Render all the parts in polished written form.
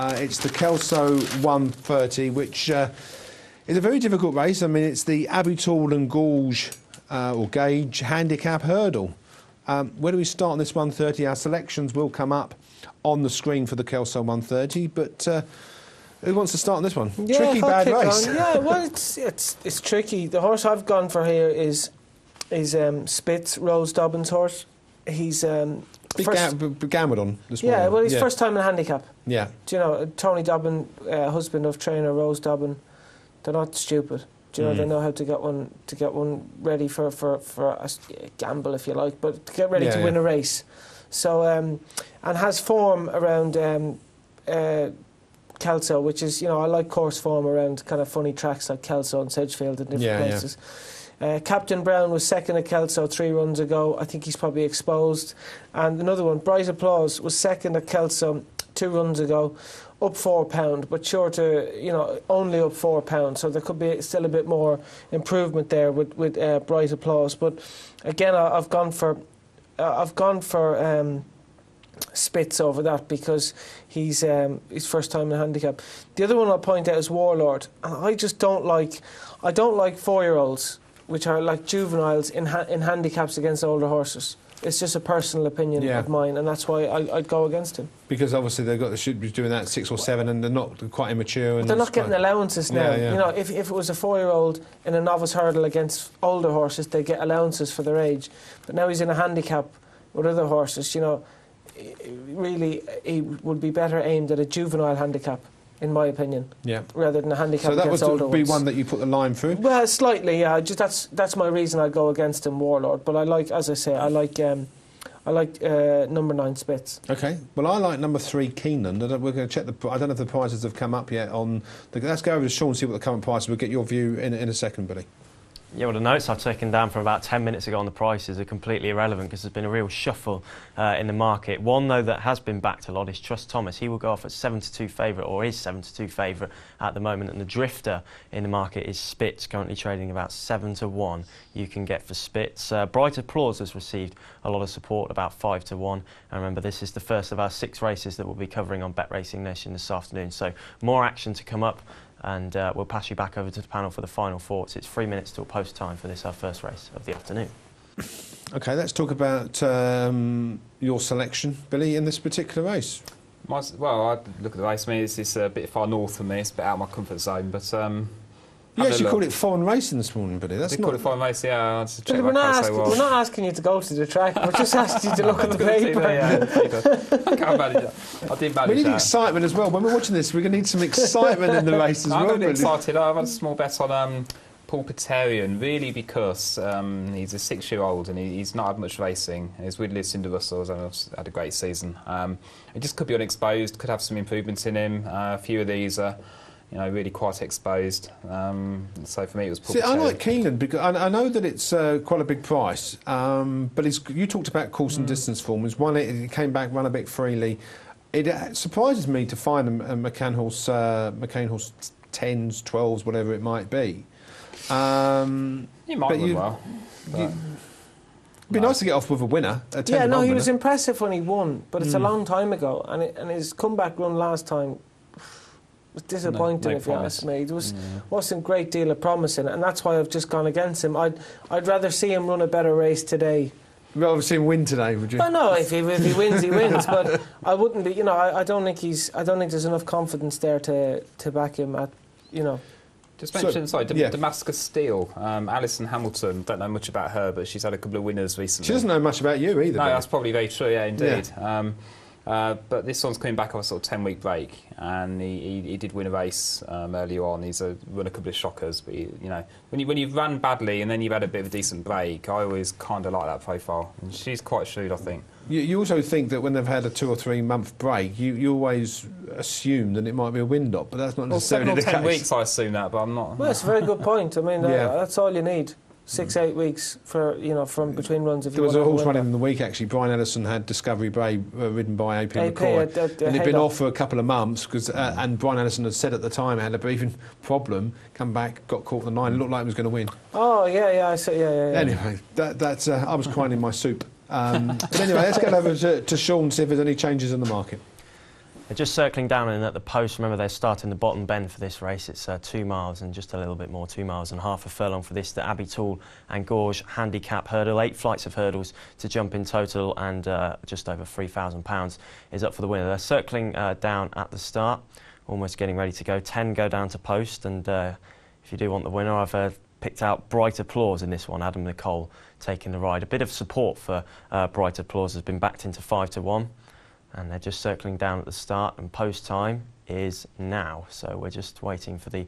It's the Kelso 130, which is a very difficult race. I mean, it's the Abbeytool and Gauge or Gauge handicap hurdle. Where do we start on this 130? Our selections will come up on the screen for the Kelso 130, but who wants to start on this one? Yeah, tricky, bad race. Yeah, well, it's tricky. The horse I've gone for here is Spitz, Rose Dobbin's horse. He's Gambled on this morning. Yeah, well, he's first time in a handicap. Yeah. Do you know, Tony Dobbin, husband of trainer Rose Dobbin, they're not stupid. Do you know, they know how to get one ready for a gamble, if you like, but to get ready to win a race. So, and has form around Kelso, which is, you know, I like course form around kind of funny tracks like Kelso and Sedgefield and different places. Captain Brown was second at Kelso 3 runs ago. I think he's probably exposed. And another one, Bright Applause, was second at Kelso 2 runs ago, up £4, but sure to, you know, only up £4. So there could be still a bit more improvement there with Bright Applause. But again, I've gone for Spitz over that because he's first time in a handicap. The other one I'll point out is Warlord, and I just don't like 4-year-olds, which are like juveniles in handicaps against older horses. It's just a personal opinion of mine, and that's why I'd go against him. Because obviously they should be doing that at 6 or 7, and they're not quite immature. And they're not getting allowances now. You know, if it was a 4-year-old in a novice hurdle against older horses, they get allowances for their age. But now he's in a handicap with other horses. You know, really, he would be better aimed at a juvenile handicap, in my opinion, rather than a handicap against older ones. So that would be one that you put the line through? Well, slightly, yeah. Just that's my reason I'd go against him, Warlord. But I like, as I say, I like number 9 Spitz. Okay. Well, I like number 3 Keeneland. We're going to check I don't know if the prices have come up yet on. Let's go over to Sean and see what the current price is. We'll get your view in a second, Billy. Yeah, well, the notes I've taken down from about 10 minutes ago on the prices are completely irrelevant because there's been a real shuffle in the market. One, though, that has been backed a lot is Trust Thomas. He will go off at 7-2 favourite, or is 7-2 favourite at the moment. And the drifter in the market is Spitz, currently trading about 7-1 you can get for Spitz. Bright Applause has received a lot of support, about 5-1. And remember, this is the first of our 6 races that we'll be covering on BetRacingNation this afternoon. So more action to come up. And we'll pass you back over to the panel for the final thoughts. It's 3 minutes till post time for this, our first race of the afternoon. OK, let's talk about your selection, Billy, in this particular race. Well, I look at the race. I mean, it's a bit far north for me. It's a bit out of my comfort zone, but... You actually called it foreign racing this morning, Billy. That's called it foreign racing, yeah. Billy, we're not asking you to go to the track. We're just asking you to look at the paper. I can't manage that. I did manage that. We need excitement as well. When we're watching this, we're going to need some excitement in the race as well. I'm really excited. I've had a small bet on Paul Peterian, really because he's a 6-year-old and he's not had much racing. He's with Cinder Russell, has had a great season. He just could be unexposed, could have some improvements in him. A few of these are... you know, really quite exposed. So for me, it was Paul Peterian. I like Keeneland because I know that it's quite a big price, but you talked about course and distance form. It came back, run a bit freely. It surprises me to find a McCann horse 10s, 12s, whatever it might be. He might run well. It'd be nice to get off with a winner. He was impressive when he won, but it's a long time ago, and his comeback run last time was disappointing, if you ask me. There wasn't a great deal of promise in it, and that's why I've just gone against him. I'd rather see him run a better race today. You'd rather see him win today, would you? Well, no, if he wins, he wins. But I wouldn't be. You know, I don't think there's enough confidence there to back him at. You know. Just mention, Damascus Steel, Alison Hamilton. Don't know much about her, but she's had a couple of winners recently. She doesn't know much about you either. No, that's probably very true. Yeah, indeed. Yeah. But this one's coming back off a sort of 10-week break, and he did win a race earlier on. He's run a couple of shockers, but you know, when you've run badly and then you've had a bit of a decent break, I always kind of like that profile. And she's quite shrewd, I think. You also think that when they've had a 2 or 3 month break, you always assume that it might be a wind up, but that's not necessarily the case. 10 weeks, I assume that, but I'm not. Well, that's a very good point. I mean, that's all you need. 6-8 weeks for from between runs. If there was a horse running in the week actually. Brian Ellison had Discovery Bay ridden by AP McCoy, and he'd been off for a couple of months because and Brian Ellison had said at the time had a breathing problem. Come back, got caught in the 9, looked like he was going to win. Oh I see. Anyway, that's I was crying in my soup. But anyway, let's get over to Sean and see if there's any changes in the market. They're just circling down in at the post. Remember, they're starting the bottom bend for this race. It's 2 miles and just a little bit more, 2 miles and half a furlong for this. The Abbey Tool and Gorge handicap hurdle. 8 flights of hurdles to jump in total, and just over £3,000 is up for the winner. They're circling down at the start, almost getting ready to go. 10 go down to post, and if you do want the winner, I've picked out Bright Applause in this one. Adam Nicole taking the ride. A bit of support for Bright Applause has been backed into 5-1. And they're just circling down at the start, and post time is now. So we're just waiting for the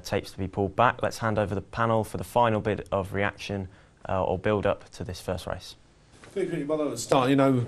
tapes to be pulled back. Let's hand over the panel for the final bit of reaction or build up to this first race. By the start, you know,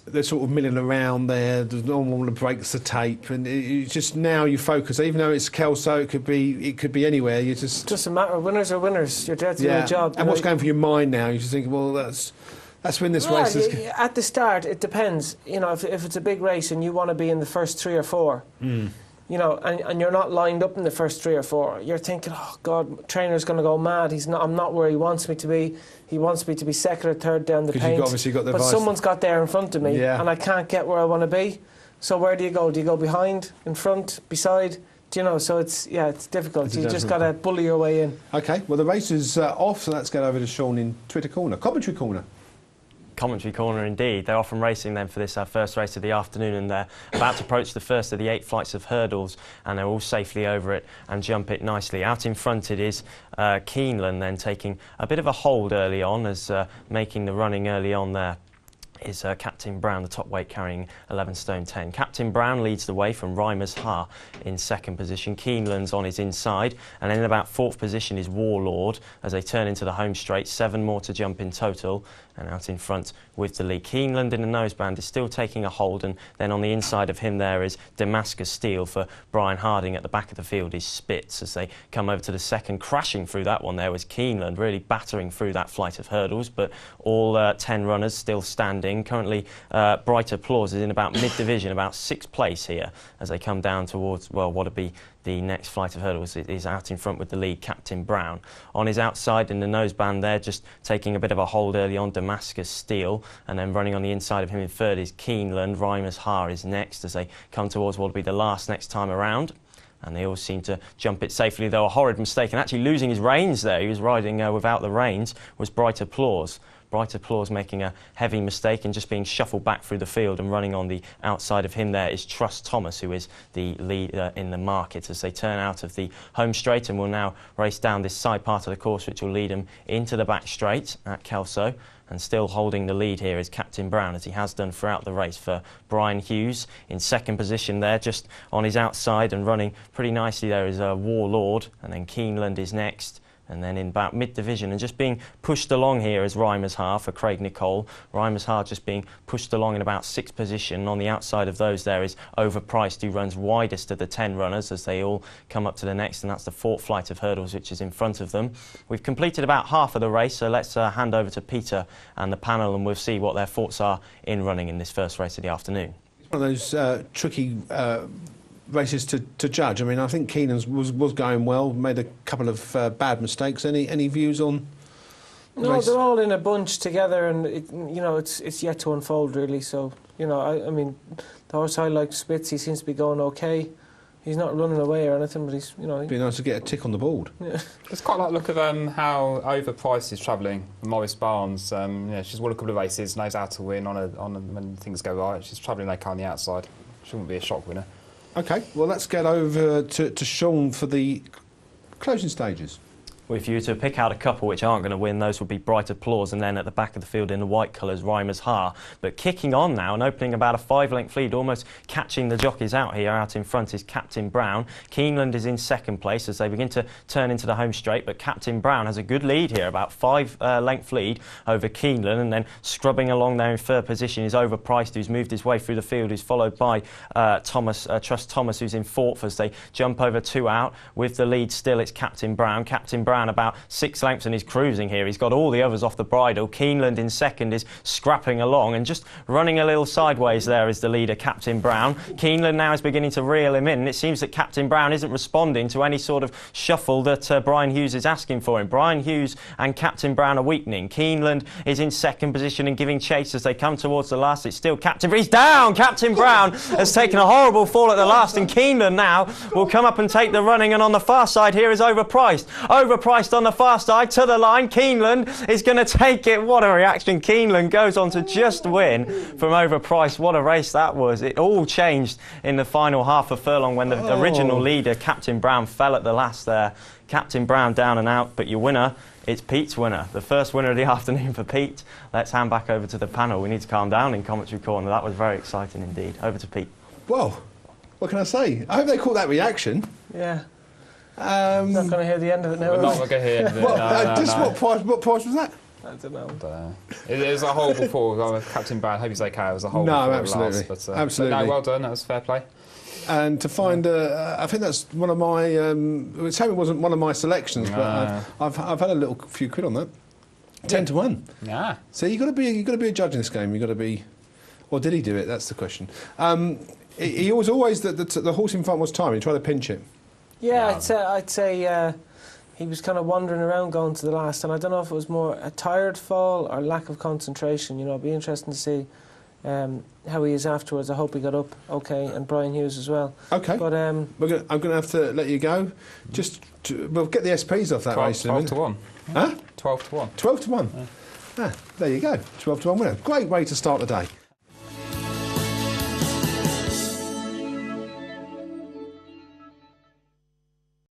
they're sort of milling around there. There's no one that breaks the tape, and it's just now you focus. Even though it's Kelso, it could be anywhere. You just a matter of winners are winners. You're there to do your job. And what's going through your mind now? You just think, well, that's when this race is. At the start, it depends. You know, if it's a big race and you want to be in the first 3 or 4, you know, and you're not lined up in the first 3 or 4, you're thinking, oh God, trainer's going to go mad. I'm not where he wants me to be. He wants me to be second or third down the paint. Obviously got the but vice. Someone's got there in front of me, and I can't get where I want to be. So where do you go? Do you go behind, in front, beside? Do you know? So it's difficult. You just got to bully your way in. Okay. Well, the race is off, so let's get over to Sean in Twitter Corner, Commentary Corner. Commentary corner indeed. They're off and racing then for this first race of the afternoon, and they're about to approach the first of the 8 flights of hurdles, and they're all safely over it and jump it nicely. Out in front it is Keeneland then taking a bit of a hold early on, as making the running early on there is Captain Brown, the top weight, carrying 11 stone 10. Captain Brown leads the way from Reimer's Ha in second position. Keeneland's on his inside, and in about 4th position is Warlord as they turn into the home straight. 7 more to jump in total, and out in front with the lead. Keeneland in the noseband is still taking a hold, and then on the inside of him there is Damascus Steel for Brian Harding. At the back of the field is Spitz as they come over to the second. Crashing through that one there was Keeneland, really battering through that flight of hurdles, but all 10 runners still standing. Currently, Bright Applause is in about mid-division, about 6th place here, as they come down towards, well, what would be the next flight of hurdles. It is out in front with the lead, Captain Brown. On his outside in the noseband there, just taking a bit of a hold early on, Damascus Steel, and then running on the inside of him in third is Keeneland. Reimer's Ha is next as they come towards what will be the last next time around. And they all seem to jump it safely, though a horrid mistake, and actually losing his reins there. He was riding without the reins, was Bright Applause. Bright Applause making a heavy mistake and just being shuffled back through the field, and running on the outside of him there is Trust Thomas, who is the leader in the market, as they turn out of the home straight and will now race down this side part of the course, which will lead them into the back straight at Kelso. And still holding the lead here is Captain Brown, as he has done throughout the race, for Brian Hughes in second position there, just on his outside and running pretty nicely there is Warlord, and then Keeneland is next. And then in about mid-division and just being pushed along here is Reimer's Ha for Craig Nicole. Reimer's Ha just being pushed along in about 6th position. On the outside of those there is Overpriced, who runs widest of the 10 runners as they all come up to the next, and that's the 4th flight of hurdles which is in front of them. We've completed about half of the race, so let's hand over to Peter and the panel, and we'll see what their thoughts are in running in this first race of the afternoon. It's one of those tricky races to judge. I mean, I think Keenan's was going well, made a couple of bad mistakes. Any views on the No, race? they're all in a bunch together, and it's yet to unfold really. So I mean, the horse I like, Spitz, he seems to be going okay. He's not running away or anything, but he's It'd be nice to get a tick on the board. Yeah. It's quite like look of how Overpriced is travelling. Morris Barnes, she's won a couple of races, knows how to win when things go right. She's travelling okay on the outside. She wouldn't be a shock winner. Okay, well, let's get over to Sean for the closing stages. Well, if you were to pick out a couple which aren't going to win, those would be Bright Applause, and then at the back of the field in the white colours, Reimer's Ha. But kicking on now and opening about a 5-length lead, almost catching the jockeys out here. Out in front is Captain Brown. Keeneland is in second place as they begin to turn into the home straight, but Captain Brown has a good lead here, about 5-length lead over Keeneland, and then scrubbing along there in third position is Overpriced, who's moved his way through the field, who's followed by Trust Thomas, who's in fourth as they jump over 2 out. With the lead still, it's Captain Brown. Captain Brown Brown about 6 lengths and he's cruising here. He's got all the others off the bridle. Keeneland in second is scrapping along and just running a little sideways there is the leader, Captain Brown. Keeneland now is beginning to reel him in, and it seems that Captain Brown isn't responding to any sort of shuffle that Brian Hughes is asking for him. Brian Hughes and Captain Brown are weakening. Keeneland is in second position and giving chase as they come towards the last. It's still Captain Brown. He's down! Captain Brown has taken a horrible fall at the last, and Keeneland now will come up and take the running, and on the far side here is Overpriced. Overpriced on the far side to the line. Keeneland is going to take it. What a reaction. Keeneland goes on to just win from Overpriced. What a race that was. It all changed in the final half a furlong when the original leader, Captain Brown, fell at the last there. Captain Brown down and out, but your winner, it's Pete's winner. The first winner of the afternoon for Pete. Let's hand back over to the panel. We need to calm down in commentary corner. That was very exciting indeed. Over to Pete. Well, what can I say? I hope they caught that reaction. Yeah. Not going to hear the end of it now. We're not going to hear the What price was that? I don't know. It was a hole before. Captain Brown, I hope he's okay. It was a hole before absolutely. Last, but, absolutely. But no, well done. That was fair play. And to find, I think that's one of my. It's it wasn't one of my selections, but I've had a little few quid on that. 10 to 1. Yeah. So you got to be a judge in this game. You got to be, or did he do it? That's the question. He was always the horse in front was time. He tried to pinch it. Yeah, I'd say he was kind of wandering around going to the last, and I don't know if it was more a tired fall or lack of concentration. You know, it'd be interesting to see how he is afterwards. I hope he got up okay, and Brian Hughes as well. Okay, but I'm going to have to let you go. We'll get the SPs off that race in a minute. 12 to 1. Huh? 12 to 1. 12 to 1. Yeah. There you go. 12 to 1 winner. Great way to start the day.